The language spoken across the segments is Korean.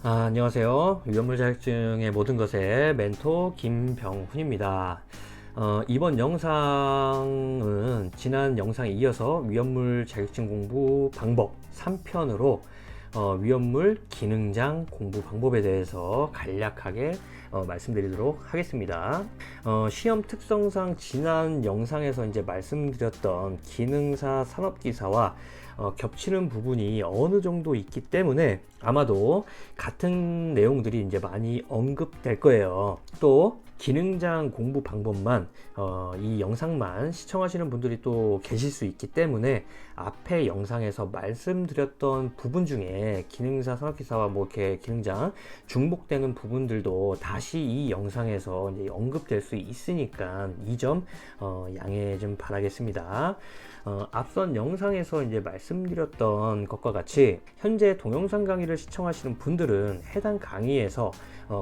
안녕하세요. 위험물 자격증의 모든 것의 멘토 김병훈입니다. 이번 영상은 지난 영상에 이어서 위험물 자격증 공부 방법 3편으로 위험물 기능장 공부 방법에 대해서 간략하게 말씀드리도록 하겠습니다. 시험 특성상 지난 영상에서 이제 말씀드렸던 기능사 산업기사와 겹치는 부분이 어느 정도 있기 때문에 아마도 같은 내용들이 이제 많이 언급될 거예요. 또 기능장 공부 방법만 이 영상만 시청하시는 분들이 또 계실 수 있기 때문에 앞에 영상에서 말씀드렸던 부분 중에 기능사 산업기사와 뭐 이렇게 기능장 중복되는 부분들도 다시 이 영상에서 이제 언급될 수 있으니까 이 점 양해 좀 바라겠습니다. 앞선 영상에서 이제 말씀드렸던 것과 같이 현재 동영상 강의를 시청하시는 분들은 해당 강의에서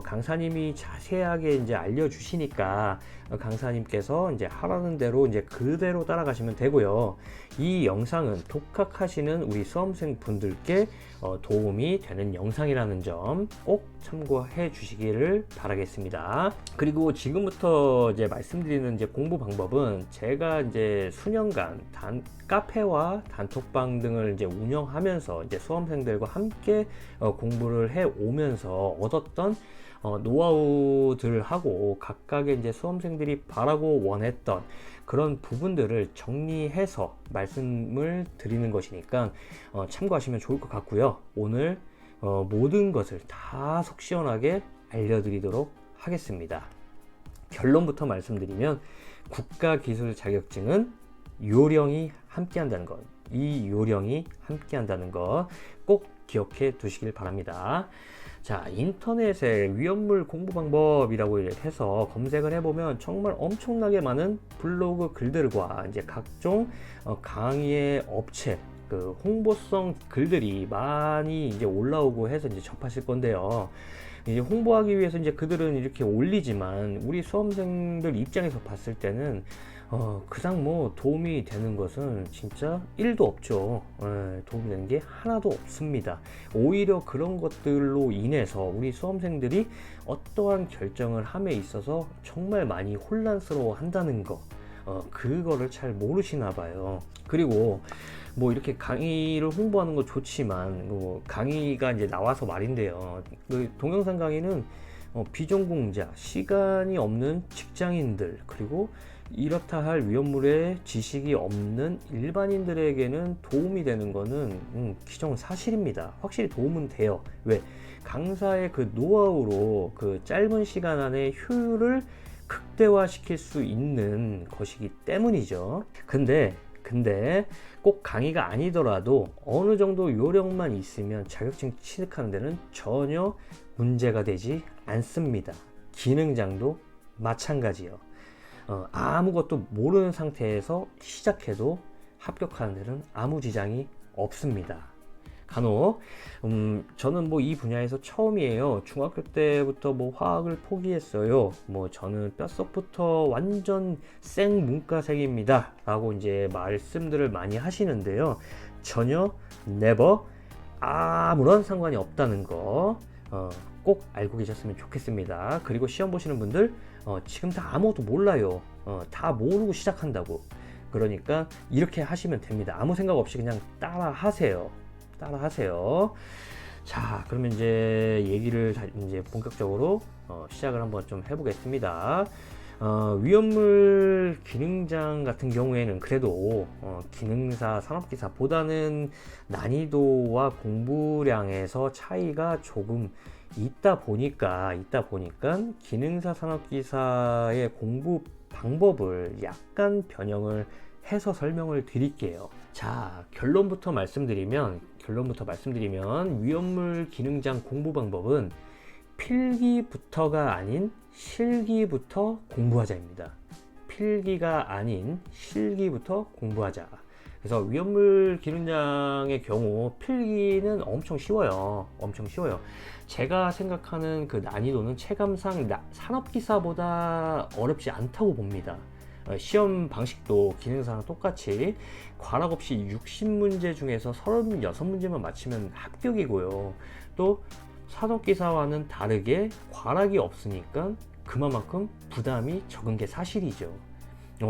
강사님이 자세하게 이제 알려주시니까 강사님께서 이제 하라는 대로 이제 그대로 따라가시면 되고요. 이 영상은 독학하시는 우리 수험생 분들께 도움이 되는 영상이라는 점 꼭 참고해 주시기를 바라겠습니다. 그리고 지금부터 이제 말씀드리는 이제 공부 방법은 제가 이제 수년간 카페와 단톡방 등을 이제 운영하면서 이제 수험생들과 함께 공부를 해 오면서 얻었던 노하우들하고 각각의 이제 수험생들이 바라고 원했던 그런 부분들을 정리해서 말씀을 드리는 것이니까 참고하시면 좋을 것 같고요. 오늘 모든 것을 다 속 시원하게 알려드리도록 하겠습니다. 결론부터 말씀드리면 국가기술 자격증은 요령이 함께한다는 것, 이 요령이 함께한다는 것 꼭 기억해 두시길 바랍니다. 자, 인터넷에 위험물 공부 방법이라고 해서 검색을 해보면 정말 엄청나게 많은 블로그 글들과 이제 각종 강의의 업체 그 홍보성 글들이 많이 이제 올라오고 해서 이제 접하실 건데요. 이제 홍보하기 위해서 이제 그들은 이렇게 올리지만 우리 수험생들 입장에서 봤을 때는 그상 뭐 도움이 되는 것은 진짜 1도 없죠. 도움이 되는 게 하나도 없습니다. 오히려 그런 것들로 인해서 우리 수험생들이 어떠한 결정을 함에 있어서 정말 많이 혼란스러워 한다는 거, 그거를 잘 모르시나 봐요. 그리고 뭐 이렇게 강의를 홍보하는 거 좋지만 강의가 이제 나와서 말인데요. 그 동영상 강의는 비전공자, 시간이 없는 직장인들, 그리고 이렇다 할 위험물의 지식이 없는 일반인들에게는 도움이 되는 거는 기정사실입니다. 확실히 도움은 돼요. 왜? 강사의 그 노하우로 그 짧은 시간 안에 효율을 극대화시킬 수 있는 것이기 때문이죠. 근데 꼭 강의가 아니더라도 어느 정도 요령만 있으면 자격증 취득하는 데는 전혀 문제가 되지 않습니다. 기능장도 마찬가지요. 아무것도 모르는 상태에서 시작해도 합격하는 데는 아무 지장이 없습니다. 간혹 저는 뭐 이 분야에서 처음이에요. 중학교 때부터 뭐 화학을 포기했어요. 뭐 저는 뼛속부터 완전 생 문과생입니다 라고 이제 말씀들을 많이 하시는데요. 전혀 never 아무런 상관이 없다는 거 꼭 알고 계셨으면 좋겠습니다. 그리고 시험 보시는 분들 지금 다 아무것도 몰라요. 다 모르고 시작한다고. 그러니까 이렇게 하시면 됩니다. 아무 생각 없이 그냥 따라 하세요. 자, 그러면 이제 얘기를 이제 본격적으로 시작을 한번 좀 해보겠습니다. 위험물 기능장 같은 경우에는 그래도 기능사 산업기사보다는 난이도와 공부량에서 차이가 조금 있다 보니까 기능사 산업기사의 공부 방법을 약간 변형을 해서 설명을 드릴게요. 자, 결론부터 말씀드리면 위험물 기능장 공부 방법은 필기부터가 아닌 실기부터 공부하자입니다. 필기가 아닌 실기부터 공부하자. 그래서 위험물 기능장의 경우 필기는 엄청 쉬워요. 제가 생각하는 그 난이도는 체감상 산업기사보다 어렵지 않다고 봅니다. 시험 방식도 기능사랑 똑같이 과락 없이 60문제 중에서 36문제만 맞히면 합격이고요. 또 산업기사와는 다르게 과락이 없으니까 그만큼 부담이 적은 게 사실이죠.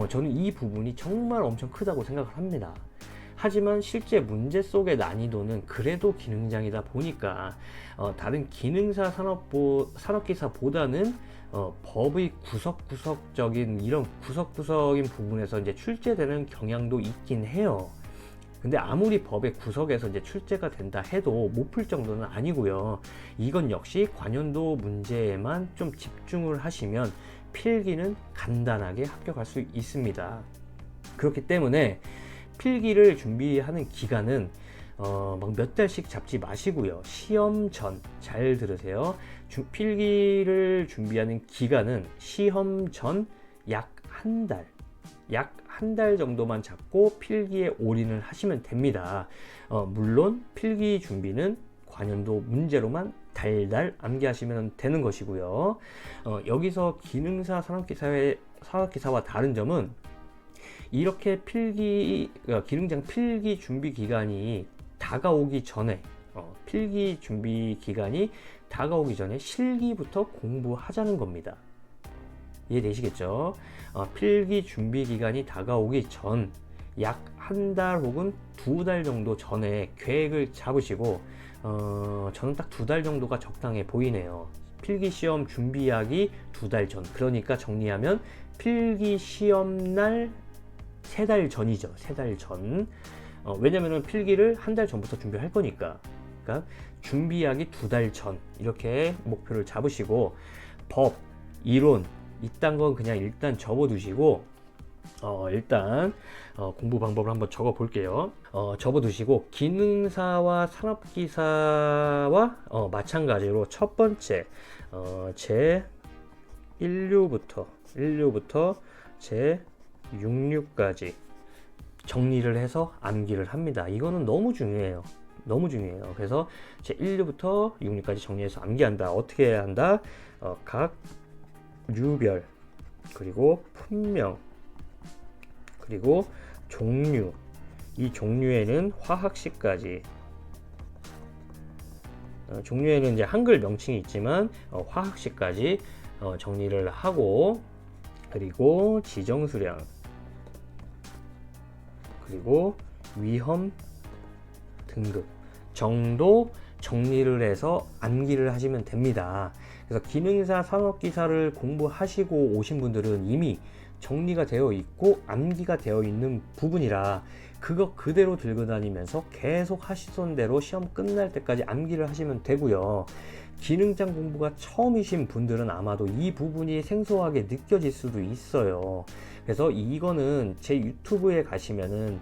저는 이 부분이 정말 엄청 크다고 생각을 합니다. 하지만 실제 문제 속의 난이도는 그래도 기능장이다 보니까 다른 기능사 산업기사보다는 법의 구석구석적인 이런 구석구석인 부분에서 이제 출제되는 경향도 있긴 해요. 근데 아무리 법의 구석에서 이제 출제가 된다 해도 못 풀 정도는 아니고요. 이건 역시 관연도 문제에만 좀 집중을 하시면 필기는 간단하게 합격할 수 있습니다. 그렇기 때문에 필기를 준비하는 기간은 막 몇 달씩 잡지 마시고요. 시험 전, 잘 들으세요. 필기를 준비하는 기간은 시험 전 약 한 달 정도만 잡고 필기에 올인을 하시면 됩니다. 물론 필기 준비는 관연도 문제로만 달달 암기하시면 되는 것이고요. 여기서 기능사 산업기사와 다른 점은 이렇게 기능장 필기 준비 기간이 다가오기 전에 실기부터 공부하자는 겁니다. 이해되시겠죠? 필기 준비 기간이 다가오기 전 약 한 달 혹은 2달 정도 전에 계획을 잡으시고 저는 딱 2달 정도가 적당해 보이네요. 필기 시험 준비하기 2달 전, 그러니까 정리하면 필기 시험 날 3달 전이죠. 3달 전. 왜냐면은 필기를 한 달 전부터 준비할 거니까. 그러니까 준비하기 2달 전 이렇게 목표를 잡으시고 법, 이론 이딴 건 그냥 일단 접어 두시고 일단 공부 방법을 한번 적어 볼게요. 접어 두시고 기능사와 산업기사와 마찬가지로 첫 번째 제 1류부터 제 6류까지 정리를 해서 암기를 합니다. 이거는 너무 중요해요. 그래서 제 1류부터 6류까지 정리해서 암기한다. 어떻게 해야 한다? 각 류별, 그리고 품명, 그리고 종류, 이 종류에는 화학식까지, 종류에는 이제 한글 명칭이 있지만 화학식까지 정리를 하고, 그리고 지정수량, 그리고 위험 등급 정도 정리를 해서 암기를 하시면 됩니다. 그래서 기능사 산업기사를 공부하시고 오신 분들은 이미 정리가 되어 있고 암기가 되어 있는 부분이라 그거 그대로 들고 다니면서 계속 하시던 대로 시험 끝날 때까지 암기를 하시면 되고요. 기능장 공부가 처음이신 분들은 아마도 이 부분이 생소하게 느껴질 수도 있어요. 그래서 이거는 제 유튜브에 가시면은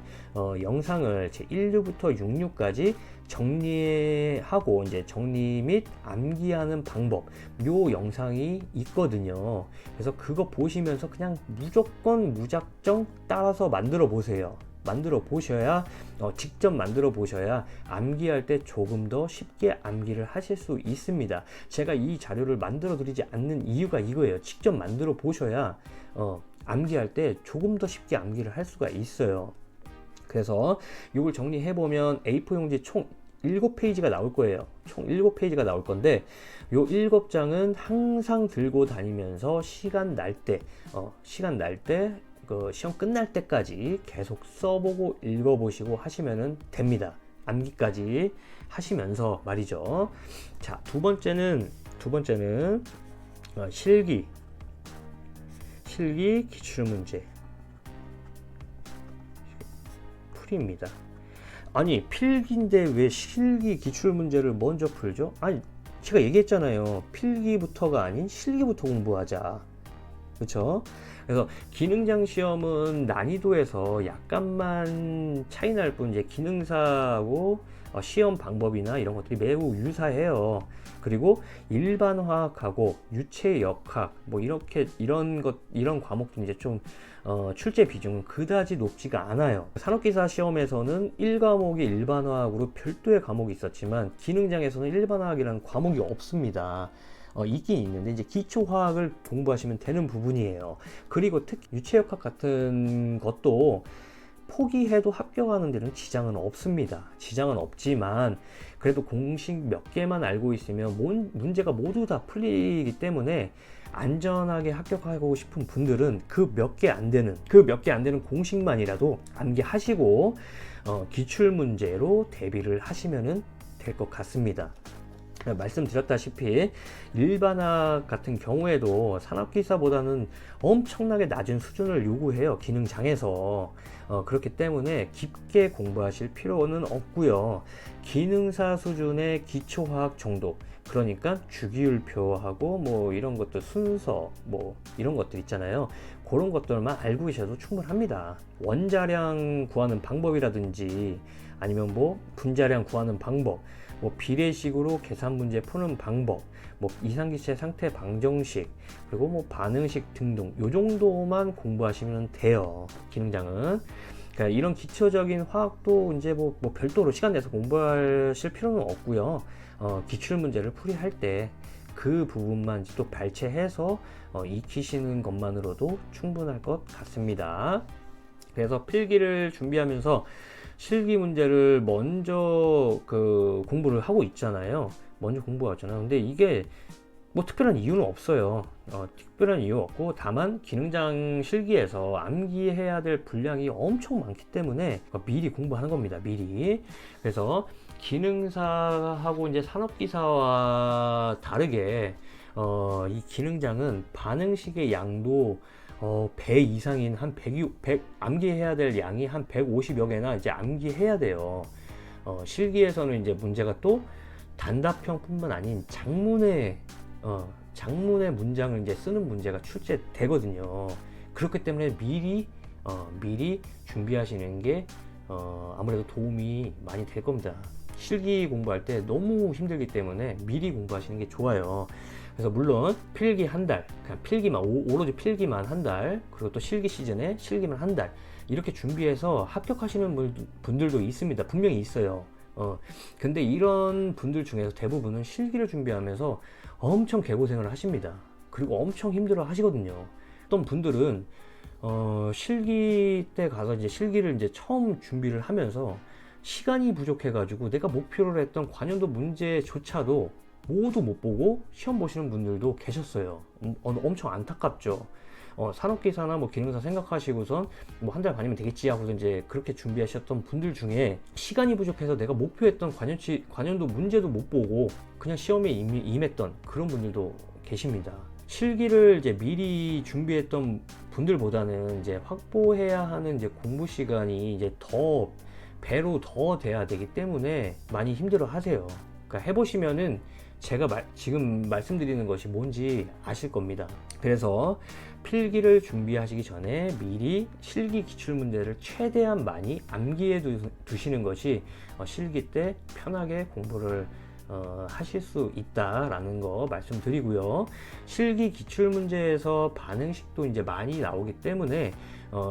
영상을 제 1류부터 6류까지 정리하고 이제 정리 및 암기하는 방법 요 영상이 있거든요. 그래서 그거 보시면서 그냥 무작정 따라서 만들어 보세요. 직접 만들어 보셔야 암기할 때 조금 더 쉽게 암기를 하실 수 있습니다. 제가 이 자료를 만들어 드리지 않는 이유가 이거예요. 직접 만들어 보셔야 암기할 때 조금 더 쉽게 암기를 할 수가 있어요. 그래서 이걸 정리해 보면 A4 용지 총 7페이지가 나올 거예요. 총 7페이지가 나올 건데 요 7장은 항상 들고 다니면서 시간 날 때 그 시험 끝날 때까지 계속 써보고 읽어보시고 하시면 됩니다. 암기까지 하시면서 말이죠. 자, 두 번째는 실기 기출문제 풀이입니다. 아니 필기인데 왜 실기 기출문제를 먼저 풀죠? 아니 제가 얘기했잖아요. 필기부터가 아닌 실기부터 공부하자. 그렇죠? 그래서 기능장 시험은 난이도에서 약간만 차이 날 뿐 이제 기능사하고 시험 방법이나 이런 것들이 매우 유사해요. 그리고 일반 화학하고 유체역학 뭐 이런 과목도 이제 좀 출제 비중은 그다지 높지가 않아요. 산업기사 시험에서는 1과목이 일반화학으로 별도의 과목이 있었지만 기능장에서는 일반화학이라는 과목이 없습니다. 있긴 있는데 이제 기초화학을 공부하시면 되는 부분이에요. 그리고 특히 유체역학 같은 것도 포기해도 합격하는 데는 지장은 없습니다. 지장은 없지만 그래도 공식 몇 개만 알고 있으면 문제가 모두 다 풀리기 때문에 안전하게 합격하고 싶은 분들은 그 몇 개 안 되는 공식만이라도 암기하시고 기출문제로 대비를 하시면 될 것 같습니다. 말씀드렸다시피 일반학 같은 경우에도 산업기사보다는 엄청나게 낮은 수준을 요구해요. 기능장에서. 그렇기 때문에 깊게 공부하실 필요는 없고요. 기능사 수준의 기초화학 정도, 그러니까 주기율표하고 뭐 이런 것들, 순서 뭐 이런 것들 있잖아요. 그런 것들만 알고 계셔도 충분합니다. 원자량 구하는 방법이라든지 아니면 뭐 분자량 구하는 방법, 뭐 비례식으로 계산 문제 푸는 방법, 뭐 이상기체 상태 방정식, 그리고 뭐 반응식 등등, 요 정도만 공부하시면 돼요. 기능장은. 그러니까 이런 기초적인 화학도 이제 뭐 별도로 시간 내서 공부하실 필요는 없고요. 기출 문제를 풀이할 때 그 부분만 또 발췌해서 익히시는 것만으로도 충분할 것 같습니다. 그래서 필기를 준비하면서 실기 문제를 먼저 공부를 하고 있잖아요. 근데 이게 뭐 특별한 이유는 없어요. 특별한 이유 없고, 다만 기능장 실기에서 암기해야 될 분량이 엄청 많기 때문에 미리 공부하는 겁니다. 미리. 그래서 기능사하고 이제 산업기사와 다르게 이 기능장은 반응식의 양도 배 이상인 한 100, 암기해야 될 양이 한 150여 개나 이제 암기해야 돼요. 실기에서는 이제 문제가 또 단답형뿐만 아닌 장문의 문장을 이제 쓰는 문제가 출제되거든요. 그렇기 때문에 미리 준비하시는 게 아무래도 도움이 많이 될 겁니다. 실기 공부할 때 너무 힘들기 때문에 미리 공부하시는 게 좋아요. 그래서 물론 필기 한 달, 그냥 필기만, 오로지 필기만 한 달, 그리고 또 실기 시즌에 실기만 한 달, 이렇게 준비해서 합격하시는 분들도 있습니다. 분명히 있어요. 근데 이런 분들 중에서 대부분은 실기를 준비하면서 엄청 개고생을 하십니다. 그리고 엄청 힘들어 하시거든요. 어떤 분들은 실기 때 가서 이제 실기를 이제 처음 준비를 하면서 시간이 부족해가지고 내가 목표로 했던 관연도 문제조차도 모두 못 보고 시험 보시는 분들도 계셨어요. 엄청 안타깝죠. 산업기사나 뭐 기능사 생각하시고선 뭐 한 달 반이면 되겠지 하고서 이제 그렇게 준비하셨던 분들 중에 시간이 부족해서 내가 목표했던 관연도 문제도 못 보고 그냥 시험에 임했던 그런 분들도 계십니다. 실기를 이제 미리 준비했던 분들보다는 이제 확보해야 하는 이제 공부 시간이 이제 배로 더 돼야 되기 때문에 많이 힘들어 하세요. 그러니까 해보시면은 제가 지금 말씀드리는 것이 뭔지 아실 겁니다. 그래서 필기를 준비하시기 전에 미리 실기 기출문제를 최대한 많이 암기해 두시는 것이 실기 때 편하게 공부를 하실 수 있다라는 거 말씀드리고요. 실기 기출문제에서 반응식도 이제 많이 나오기 때문에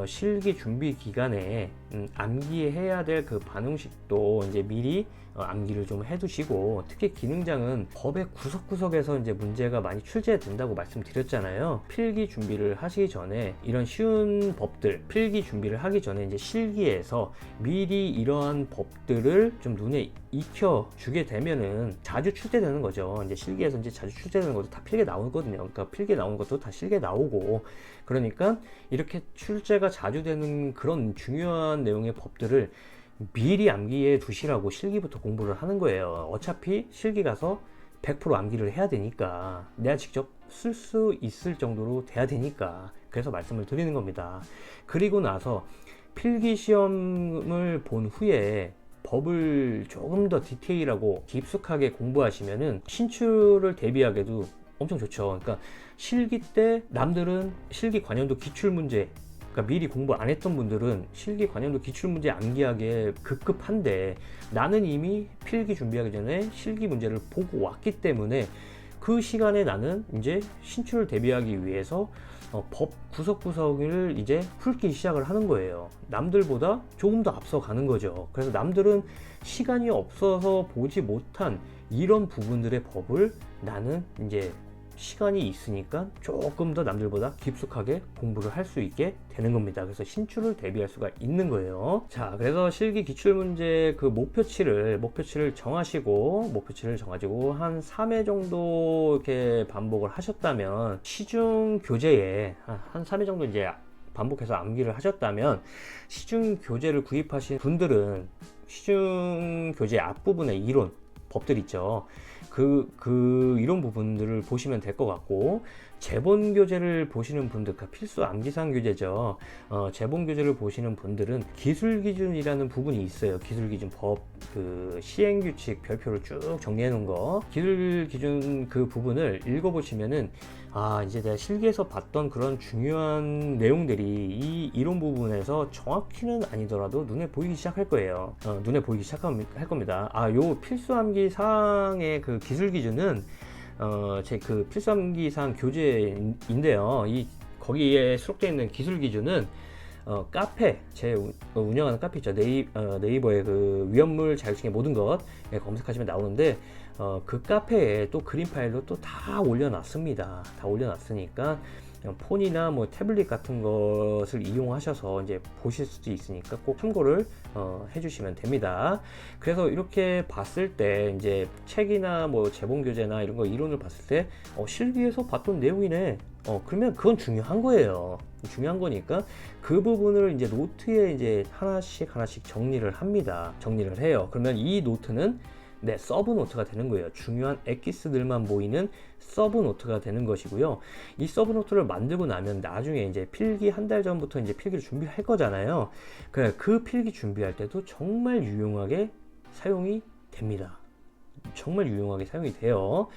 실기 준비 기간에 암기해야 될 그 반응식도 이제 미리 암기를 좀 해두시고, 특히 기능장은 법의 구석구석에서 이제 문제가 많이 출제된다고 말씀드렸잖아요. 필기 준비를 하시기 전에 이런 쉬운 법들, 필기 준비를 하기 전에 이제 실기에서 미리 이러한 법들을 좀 눈에 익혀주게 되면은 자주 출제되는 거죠. 이제 실기에서 이제 자주 출제되는 것도 다 필기에 나오거든요. 그러니까 필기에 나오는 것도 다 실기에 나오고, 그러니까 이렇게 출제가 자주 되는 그런 중요한 내용의 법들을 미리 암기해 두시라고 실기부터 공부를 하는 거예요. 어차피 실기 가서 100% 암기를 해야 되니까, 내가 직접 쓸 수 있을 정도로 돼야 되니까, 그래서 말씀을 드리는 겁니다. 그리고 나서 필기 시험을 본 후에 법을 조금 더 디테일하고 깊숙하게 공부하시면은 신출을 대비하기도 엄청 좋죠. 그러니까 실기 때 남들은 실기 관연도 기출문제, 그러니까 미리 공부 안 했던 분들은 실기 관연도 기출문제 암기하기에 급급한데, 나는 이미 필기 준비하기 전에 실기 문제를 보고 왔기 때문에 그 시간에 나는 이제 신출을 대비하기 위해서 법 구석구석을 이제 풀기 시작을 하는 거예요. 남들보다 조금 더 앞서가는 거죠. 그래서 남들은 시간이 없어서 보지 못한 이런 부분들의 법을 나는 이제 시간이 있으니까 조금 더 남들보다 깊숙하게 공부를 할 수 있게 되는 겁니다. 그래서 신출을 대비할 수가 있는 거예요. 자, 그래서 실기 기출문제 그 목표치를 정하시고 한 3회 정도 이렇게 반복을 하셨다면 시중 교재에 한 3회 정도 이제 반복해서 암기를 하셨다면 시중 교재를 구입하신 분들은 시중 교재 앞부분에 이론 법들 있죠. 그 이론 부분들을 보시면 될 것 같고, 재본 교재를 보시는 분들, 그 필수 암기사항 교재죠. 재본 교재를 보시는 분들은 기술 기준이라는 부분이 있어요. 기술 기준 법, 그 시행 규칙 별표를 쭉 정리해 놓은 거, 기술 기준 그 부분을 읽어 보시면은 이제 내가 실기에서 봤던 그런 중요한 내용들이 이 이론 부분에서 정확히는 아니더라도 눈에 보이기 시작할 거예요. 눈에 보이기 시작할 겁니다. 요 필수 암기 사항의 그 기술 기준은 제 그 필수 암기 사항 교재인데요. 거기에 수록되어 있는 기술 기준은 카페, 제 운영하는 카페 있죠. 네이버에 그 위험물 자격증의 모든 것 검색하시면 나오는데, 그 카페에 또 그림 파일로 또 다 올려놨습니다. 다 올려놨으니까 폰이나 뭐 태블릿 같은 것을 이용하셔서 이제 보실 수도 있으니까 꼭 참고를 해주시면 됩니다. 그래서 이렇게 봤을 때 이제 책이나 뭐 재본 교재나 이런 거 이론을 봤을 때 실기에서 봤던 내용이네. 그러면 그건 중요한 거예요. 중요한 거니까 그 부분을 이제 노트에 이제 하나씩 정리를 합니다. 정리를 해요. 그러면 이 노트는 서브 노트가 되는 거예요. 중요한 엑기스들만 모이는 서브 노트가 되는 것이고요. 이 서브 노트를 만들고 나면 나중에 이제 필기 한 달 전부터 이제 필기를 준비할 거잖아요. 그 필기 준비할 때도 정말 유용하게 사용이 됩니다. 정말 유용하게 사용이 돼요.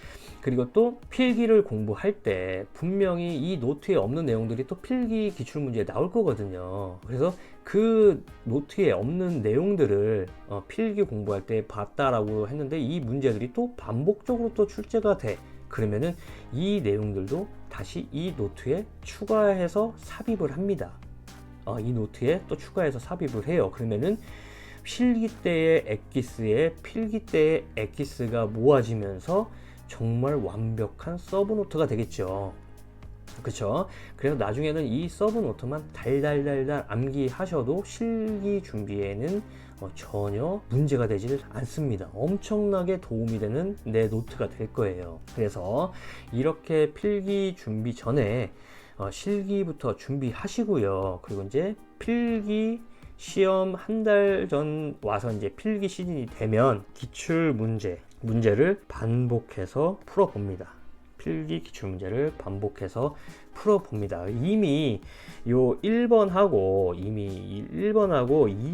그리고 또 필기를 공부할 때 분명히 이 노트에 없는 내용들이 또 필기 기출문제에 나올 거거든요. 그래서 그 노트에 없는 내용들을 필기 공부할 때 봤다라고 했는데 이 문제들이 또 반복적으로 또 출제가 돼. 그러면은 이 내용들도 다시 이 노트에 추가해서 삽입을 합니다. 이 노트에 또 추가해서 삽입을 해요. 그러면은 필기 때의 필기 때의 엑기스가 모아지면서 정말 완벽한 서브노트가 되겠죠. 그렇죠? 그래서 나중에는 이 서브노트만 달달달달 암기하셔도 실기 준비에는 전혀 문제가 되질 않습니다. 엄청나게 도움이 되는 내 노트가 될 거예요. 그래서 이렇게 필기 준비 전에 실기부터 준비하시고요. 그리고 이제 필기 시험 한 달 전 와서 이제 필기 시즌이 되면 기출 문제를 반복해서 풀어봅니다. 필기 기출 문제를 반복해서 풀어봅니다. 이미 요 1번하고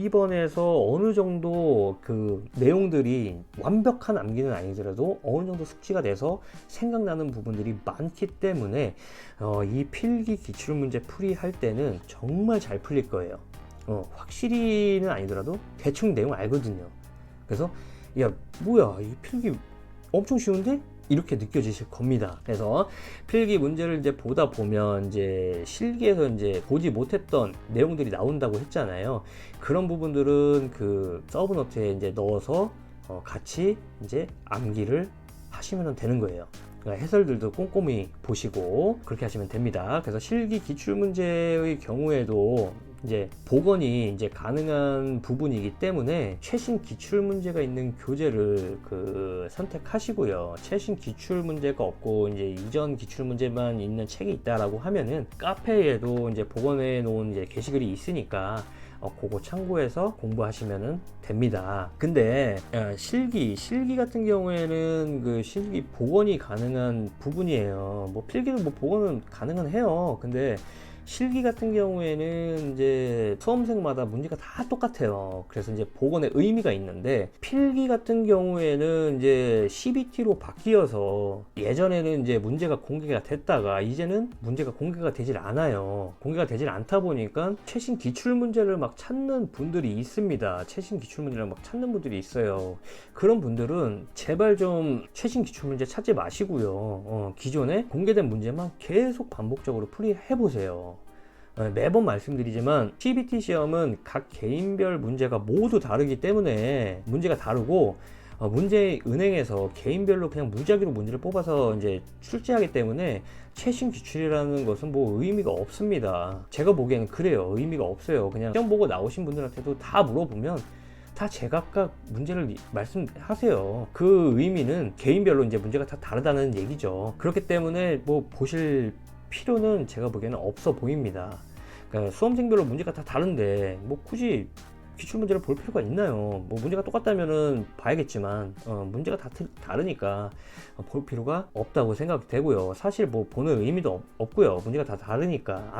2번에서 어느 정도 그 내용들이 완벽한 암기는 아니더라도 어느 정도 숙지가 돼서 생각나는 부분들이 많기 때문에 이 필기 기출 문제 풀이할 때는 정말 잘 풀릴 거예요. 확실히는 아니더라도 대충 내용 알거든요. 그래서 야 뭐야 이 필기 엄청 쉬운데? 이렇게 느껴지실 겁니다. 그래서 필기 문제를 이제 보다 보면 이제 실기에서 이제 보지 못했던 내용들이 나온다고 했잖아요. 그런 부분들은 그 서브노트에 이제 넣어서 같이 이제 암기를 하시면 되는 거예요. 그러니까 해설들도 꼼꼼히 보시고 그렇게 하시면 됩니다. 그래서 실기 기출 문제의 경우에도 이제 복원이 이제 가능한 부분이기 때문에 최신 기출 문제가 있는 교재를 선택하시고요. 최신 기출 문제가 없고 이제 이전 기출 문제만 있는 책이 있다라고 하면은 카페에도 이제 복원해 놓은 이제 게시글이 있으니까 그거 참고해서 공부하시면 됩니다. 근데 실기 같은 경우에는 그 실기 복원이 가능한 부분이에요. 뭐 필기도 뭐 복원은 가능은 해요. 근데 실기 같은 경우에는 이제 수험생마다 문제가 다 똑같아요. 그래서 이제 복원의 의미가 있는데 필기 같은 경우에는 이제 CBT로 바뀌어서 예전에는 이제 문제가 공개가 됐다가 이제는 문제가 공개가 되질 않아요. 공개가 되질 않다 보니까 최신 기출 문제를 막 찾는 분들이 있습니다. 최신 기출 문제를 막 찾는 분들이 있어요. 그런 분들은 제발 좀 최신 기출 문제 찾지 마시고요. 기존에 공개된 문제만 계속 반복적으로 풀이해 보세요. 매번 말씀드리지만 CBT 시험은 각 개인별 문제가 모두 다르기 때문에 문제가 다르고 문제 은행에서 개인별로 그냥 무작위로 문제를 뽑아서 이제 출제하기 때문에 최신 기출이라는 것은 뭐 의미가 없습니다. 제가 보기에는 그래요. 의미가 없어요. 그냥 시험 보고 나오신 분들한테도 다 물어보면 다 제각각 문제를 말씀하세요. 그 의미는 개인별로 이제 문제가 다 다르다는 얘기죠. 그렇기 때문에 뭐 보실 필요는 제가 보기에는 없어 보입니다. 그러니까 수험생별로 문제가 다 다른데 뭐 굳이 기출 문제를 볼 필요가 있나요? 뭐 문제가 똑같다면은 봐야겠지만 문제가 다 다르니까 볼 필요가 없다고 생각이 되고요. 사실 뭐 보는 의미도 없고요. 문제가 다 다르니까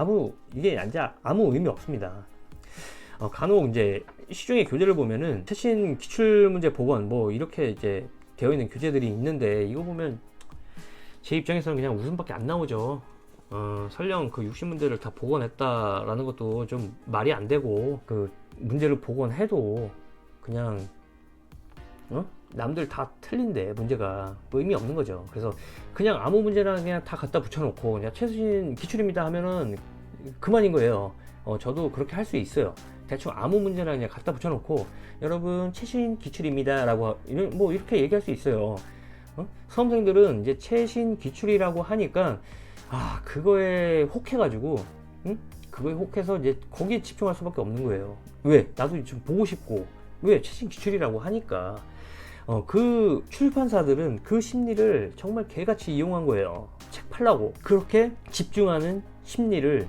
이게 아무 의미 없습니다. 간혹 이제 시중의 교재를 보면은 최신 기출문제 복원 뭐 이렇게 이제 되어 있는 교재들이 있는데 이거 보면 제 입장에서는 그냥 웃음밖에 안 나오죠. 설령 그 60문제를 다 복원했다라는 것도 좀 말이 안 되고, 그 문제를 복원해도 그냥 남들 다 틀린데 문제가 뭐 의미 없는 거죠. 그래서 그냥 아무 문제나 그냥 다 갖다 붙여놓고 그냥 최신 기출입니다 하면은 그만인 거예요. 저도 그렇게 할 수 있어요. 대충 아무 문제나 그냥 갖다 붙여놓고 여러분 최신 기출입니다 라고 뭐 이렇게 얘기할 수 있어요. 수험생들은 이제 최신 기출이라고 하니까 그거에 혹해가지고 그거에 혹해서 이제 거기에 집중할 수밖에 없는 거예요. 왜? 나도 좀 보고 싶고, 왜? 최신 기출이라고 하니까. 그 출판사들은 그 심리를 정말 개같이 이용한 거예요. 책 팔라고. 그렇게 집중하는 심리를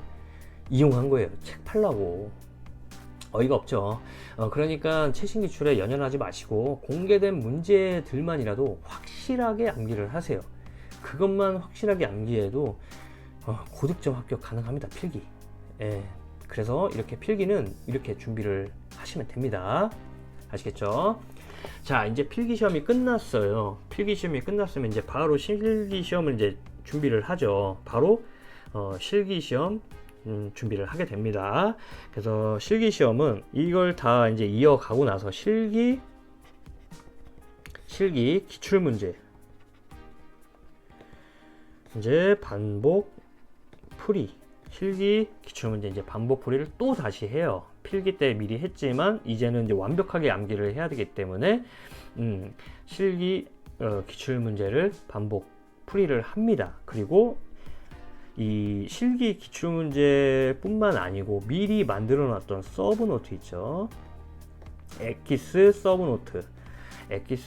이용한 거예요. 책 팔라고. 어이가 없죠. 그러니까 최신 기출에 연연하지 마시고 공개된 문제들만이라도 확실하게 암기를 하세요. 그것만 확실하게 암기해도 고득점 합격 가능합니다. 필기. 예. 그래서 이렇게 필기는 이렇게 준비를 하시면 됩니다. 아시겠죠? 자, 이제 필기 시험이 끝났어요. 필기 시험이 끝났으면 이제 바로 실기 시험을 이제 준비를 하죠. 바로 실기 시험 준비를 하게 됩니다. 그래서 실기 시험은 이걸 다 이제 이어가고 나서 실기 기출 문제 이제 반복 풀이, 실기 기출문제 이제 반복 풀이를 또 다시 해요. 필기 때 미리 했지만 이제는 이제 완벽하게 암기를 해야 되기 때문에 실기 기출문제를 반복 풀이를 합니다. 그리고 이 실기 기출문제뿐만 아니고 미리 만들어 놨던 서브노트 있죠. 엑기스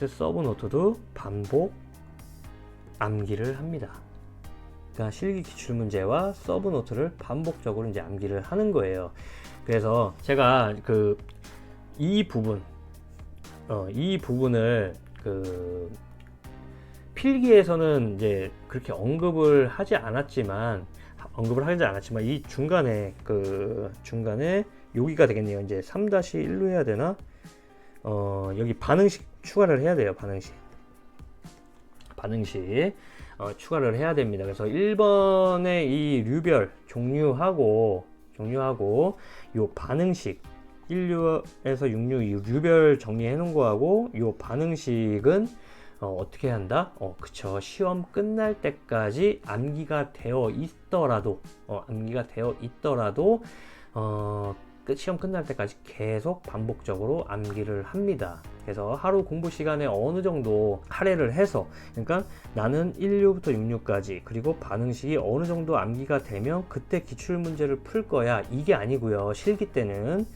서브노트도 반복 암기를 합니다. 그러니까 실기 기출 문제와 서브노트를 반복적으로 이제 암기를 하는 거예요. 그래서 제가 이 부분을 필기에서는 이제 그렇게 언급을 하지 않았지만 이 중간에 여기가 되겠네요. 이제 3-1로 해야 되나? 여기 반응식 추가를 해야 돼요. 반응식 추가를 해야 됩니다. 그래서 1번의 이 류별 종류하고 요 반응식 1류에서 6류 이 류별 정리해 놓은 거하고 요 반응식은 어떻게 한다? 그쵸. 시험 끝날 때까지 암기가 되어 있더라도 시험 끝날 때까지 계속 반복적으로 암기를 합니다. 그래서 하루 공부 시간에 어느 정도 할애를 해서, 그러니까 나는 1류부터 6류까지 그리고 반응식이 어느 정도 암기가 되면 그때 기출 문제를 풀 거야, 이게 아니고요. 실기 때는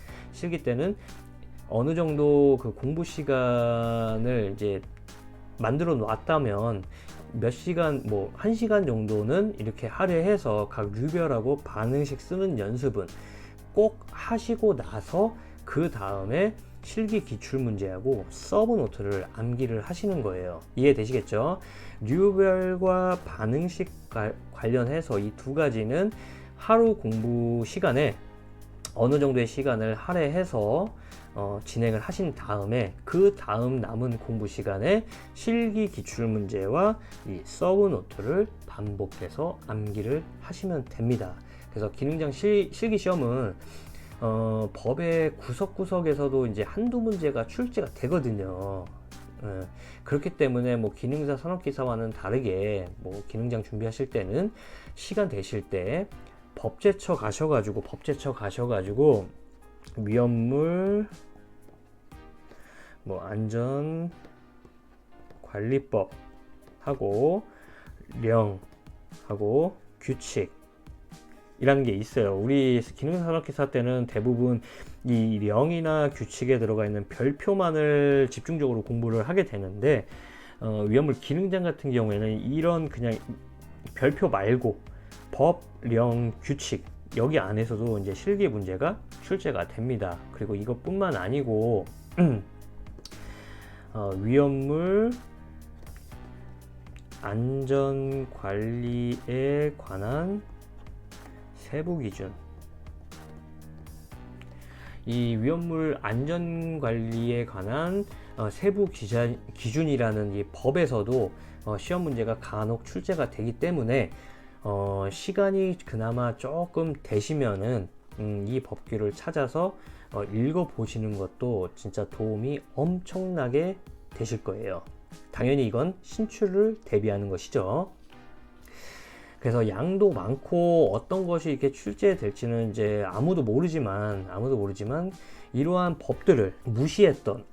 어느 정도 그 공부 시간을 이제 만들어 놨다면 몇 시간, 뭐 1시간 정도는 이렇게 할애해서 각 류별하고 반응식 쓰는 연습은 꼭 하시고 나서 그 다음에 실기 기출 문제하고 서브노트를 암기를 하시는 거예요. 이해되시겠죠? 류별과 반응식 관련해서 이 두 가지는 하루 공부 시간에 어느 정도의 시간을 할애해서 진행을 하신 다음에 그 다음 남은 공부 시간에 실기 기출 문제와 이 서브노트를 반복해서 암기를 하시면 됩니다. 그래서 기능장 실기 시험은 법의 구석구석에서도 이제 한두 문제가 출제가 되거든요. 그렇기 때문에 뭐 기능사 산업기사와는 다르게 뭐 기능장 준비하실 때는 시간 되실 때 법제처 가셔가지고 위험물 뭐 안전 관리법 하고 령 하고 규칙 이라는 게 있어요. 우리 기능산업기사 때는 대부분 이 령이나 규칙에 들어가 있는 별표만을 집중적으로 공부를 하게 되는데 위험물 기능장 같은 경우에는 이런 그냥 별표 말고 법, 령, 규칙 여기 안에서도 이제 실기 문제가 출제가 됩니다. 그리고 이것뿐만 아니고 위험물 안전관리에 관한 세부 기준. 이 위험물 안전관리에 관한 세부 기준이라는 이 법에서도 시험 문제가 간혹 출제가 되기 때문에 시간이 그나마 조금 되시면은 이 법규를 찾아서 읽어 보시는 것도 진짜 도움이 엄청나게 되실 거예요. 당연히 이건 신출을 대비하는 것이죠. 그래서 양도 많고 어떤 것이 이렇게 출제될지는 이제 아무도 모르지만 이러한 법들을 무시했던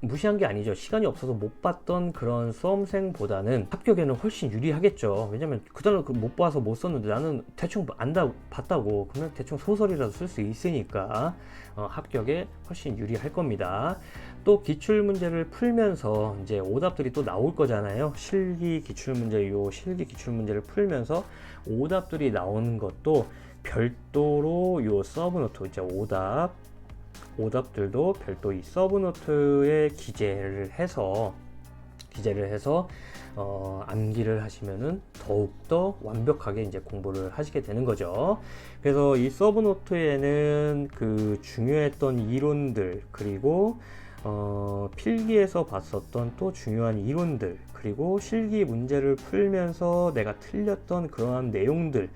무시한 게 아니죠. 시간이 없어서 못 봤던 그런 수험생보다는 합격에는 훨씬 유리하겠죠. 왜냐면 그전에 못 봐서 못 썼는데 나는 대충 봤다고 그러면 대충 소설이라도 쓸 수 있으니까 합격에 훨씬 유리할 겁니다. 또 기출문제를 풀면서 이제 오답들이 또 나올 거잖아요. 실기 기출문제를 풀면서 오답들이 나오는 것도 별도로 요 서브노트 이제 오답들도 별도 이 서브노트에 기재를 해서 암기를 하시면은 더욱더 완벽하게 이제 공부를 하시게 되는 거죠. 그래서 이 서브노트에는 그 중요했던 이론들 그리고 필기에서 봤었던 또 중요한 이론들 그리고 실기 문제를 풀면서 내가 틀렸던 그러한 내용들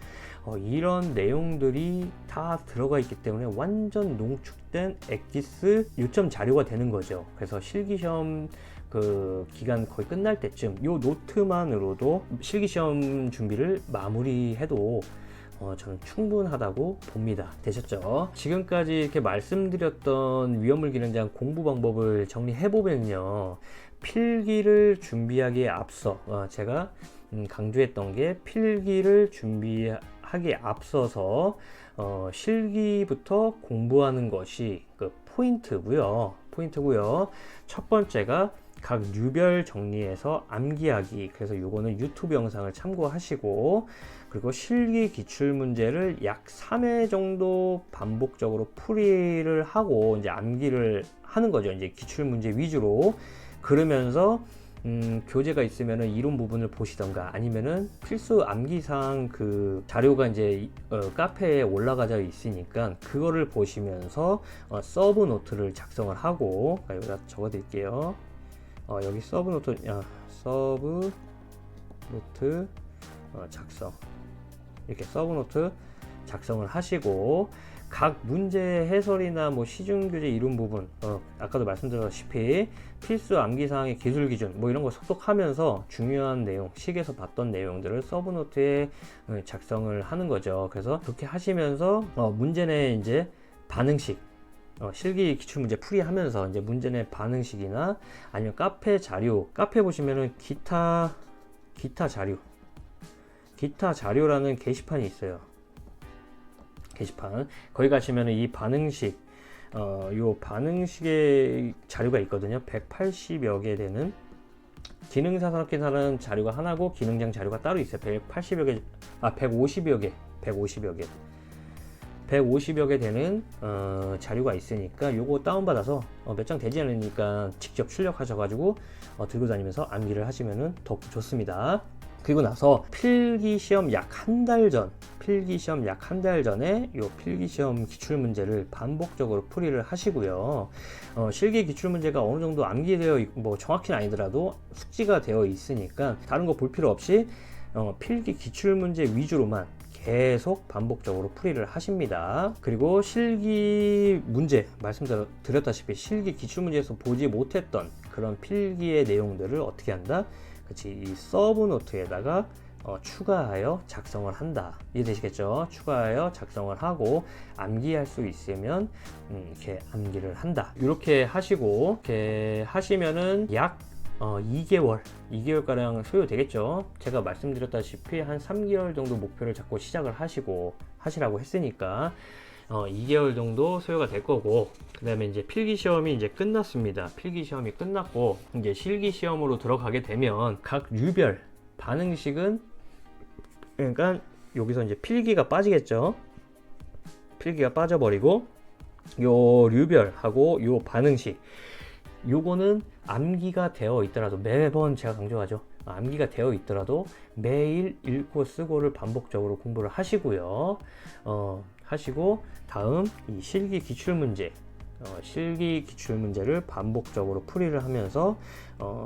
이런 내용들이 다 들어가 있기 때문에 완전 농축된 엑기스 요점 자료가 되는 거죠. 그래서 실기시험 그 기간 거의 끝날 때쯤 요 노트만으로도 실기시험 준비를 마무리해도 저는 충분하다고 봅니다. 되셨죠? 지금까지 이렇게 말씀드렸던 위험물 기능장 공부 방법을 정리해보면요. 필기를 준비하기에 앞서 제가 강조했던 게 필기를 준비하기에 앞서서 실기부터 공부하는 것이 그 포인트고요. 첫 번째가 각 유별 정리해서 암기하기. 그래서 요거는 유튜브 영상을 참고하시고 그리고 실기 기출문제를 약 3회 정도 반복적으로 풀이를 하고 이제 암기를 하는 거죠. 이제 기출문제 위주로. 그러면서 교재가 있으면은 이론 부분을 보시던가 아니면은 필수 암기사항 그 자료가 이제 카페에 올라가져 있으니까 그거를 보시면서 서브 노트를 작성을 하고 여기다 적어 드릴게요. 여기 서브 노트 작성 이렇게 서브 노트 작성을 하시고 각 문제 해설이나 뭐 시중교재 이론 부분 아까도 말씀드렸다시피 필수 암기사항의 기술 기준 뭐 이런 거 속독하면서 중요한 내용 식에서 봤던 내용들을 서브노트에 작성을 하는 거죠. 그래서 그렇게 하시면서 문제 내 이제 반응식 실기 기출문제 풀이하면서 이제 문제 내 반응식이나 아니면 카페 보시면은 기타 자료라는 게시판이 있어요. 게시판 거기 가시면은 이 반응식 요 반응식의 자료가 있거든요. 180여 개 되는 기능사산업기사는 자료가 하나고 기능장 자료가 따로 있어요. 150여 개 되는 자료가 있으니까 요거 다운받아서 몇 장 되지 않으니까 직접 출력하셔가지고 들고 다니면서 암기를 하시면은 더 좋습니다. 그리고 나서 필기시험 약 한 달 전에 요 필기시험 기출문제를 반복적으로 풀이를 하시고요. 실기 기출문제가 어느 정도 암기되어 있고 뭐 정확히는 아니더라도 숙지가 되어 있으니까 다른 거 볼 필요 없이 필기 기출문제 위주로만 계속 반복적으로 풀이를 하십니다. 그리고 실기 문제 말씀드렸다시피 실기 기출문제에서 보지 못했던 그런 필기의 내용들을 어떻게 한다? 이 서브노트에다가 추가하여 작성을 한다. 이해되시겠죠? 추가하여 작성을 하고 암기할 수 있으면 이렇게 암기를 한다. 이렇게 하시고 이렇게 하시면은 약 2개월가량 소요되겠죠. 제가 말씀드렸다시피 한 3개월 정도 목표를 잡고 시작을 하시라고 했으니까 2개월 정도 소요가 될 거고, 그 다음에 이제 필기 시험이 이제 끝났습니다. 필기 시험이 끝났고 이제 실기 시험으로 들어가게 되면 각 류별 반응식은, 그러니까 여기서 이제 필기가 빠지겠죠. 필기가 빠져버리고 요 류별하고 요 반응식, 요거는 암기가 되어 있더라도, 매번 제가 강조하죠, 암기가 되어 있더라도 매일 읽고 쓰고를 반복적으로 공부를 하시고요. 하시고 다음 이 실기 기출문제를 반복적으로 풀이를 하면서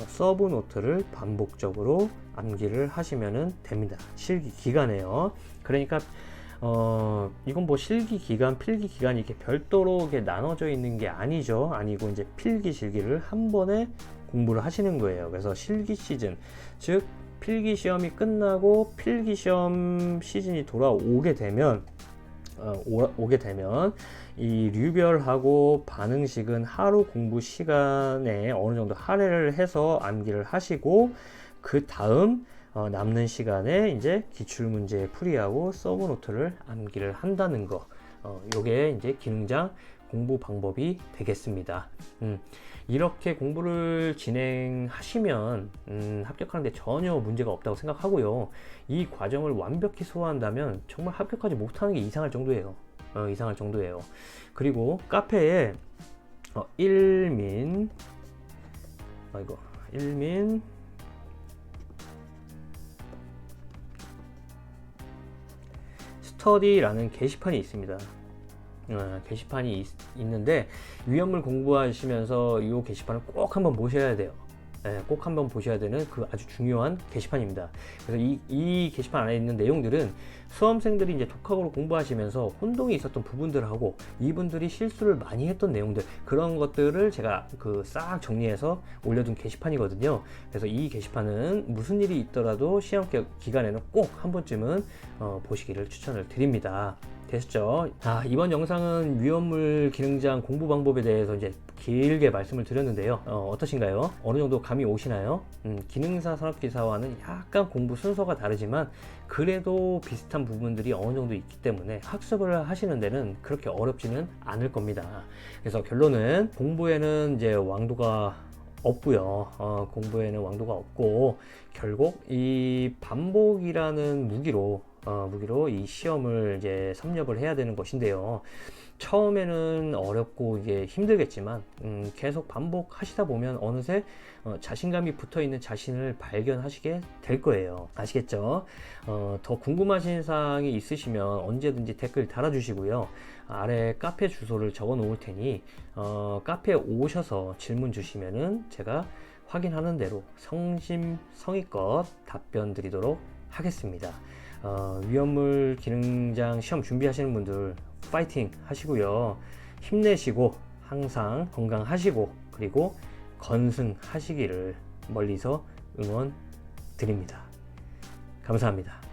서브 노트를 반복적으로 암기를 하시면 됩니다. 실기 기간에요. 그러니까 이건 뭐 실기 기간, 필기 기간이 이렇게 별도로 이렇게 나눠져 있는 게 아니고 이제 필기 실기를 한 번에 공부를 하시는 거예요. 그래서 실기 시즌, 즉 필기 시험이 끝나고 필기 시험 시즌이 돌아오게 되면 이 류별하고 반응식은 하루 공부 시간에 어느 정도 할애를 해서 암기를 하시고, 그 다음 남는 시간에 이제 기출문제 풀이하고 서브노트를 암기를 한다는 거, 요게 이제 기능장 공부 방법이 되겠습니다. 이렇게 공부를 진행하시면 합격하는데 전혀 문제가 없다고 생각하고요. 이 과정을 완벽히 소화한다면 정말 합격하지 못하는 게 이상할 정도예요. 그리고 카페에 일민 스터디라는 게시판이 있습니다. 게시판이 있는데 위험물 공부하시면서 이 게시판을 꼭 한번 보셔야 돼요. 꼭 한번 보셔야 되는 그 아주 중요한 게시판입니다. 그래서 이 게시판 안에 있는 내용들은 수험생들이 이제 독학으로 공부하시면서 혼동이 있었던 부분들하고 이분들이 실수를 많이 했던 내용들, 그런 것들을 제가 싹 정리해서 올려둔 게시판이거든요. 그래서 이 게시판은 무슨 일이 있더라도 시험 기간에는 꼭 한 번쯤은 보시기를 추천을 드립니다. 됐죠? 이번 영상은 위험물 기능장 공부 방법에 대해서 이제 길게 말씀을 드렸는데요. 어떠신가요? 어느 정도 감이 오시나요? 기능사 산업기사와는 약간 공부 순서가 다르지만 그래도 비슷한 부분들이 어느 정도 있기 때문에 학습을 하시는 데는 그렇게 어렵지는 않을 겁니다. 그래서 결론은 공부에는 이제 왕도가 없고요. 공부에는 왕도가 없고 결국 이 반복이라는 무기로 이 시험을 이제 섭렵을 해야 되는 것인데요. 처음에는 어렵고 이게 힘들겠지만 계속 반복하시다 보면 어느새 자신감이 붙어 있는 자신을 발견하시게 될 거예요. 아시겠죠? 더 궁금하신 사항이 있으시면 언제든지 댓글 달아주시고요. 아래 카페 주소를 적어 놓을 테니 카페에 오셔서 질문 주시면은 제가 확인하는 대로 성심성의껏 답변 드리도록 하겠습니다. 위험물 기능장 시험 준비하시는 분들 파이팅 하시고요. 힘내시고 항상 건강하시고 그리고 건승하시기를 멀리서 응원 드립니다. 감사합니다.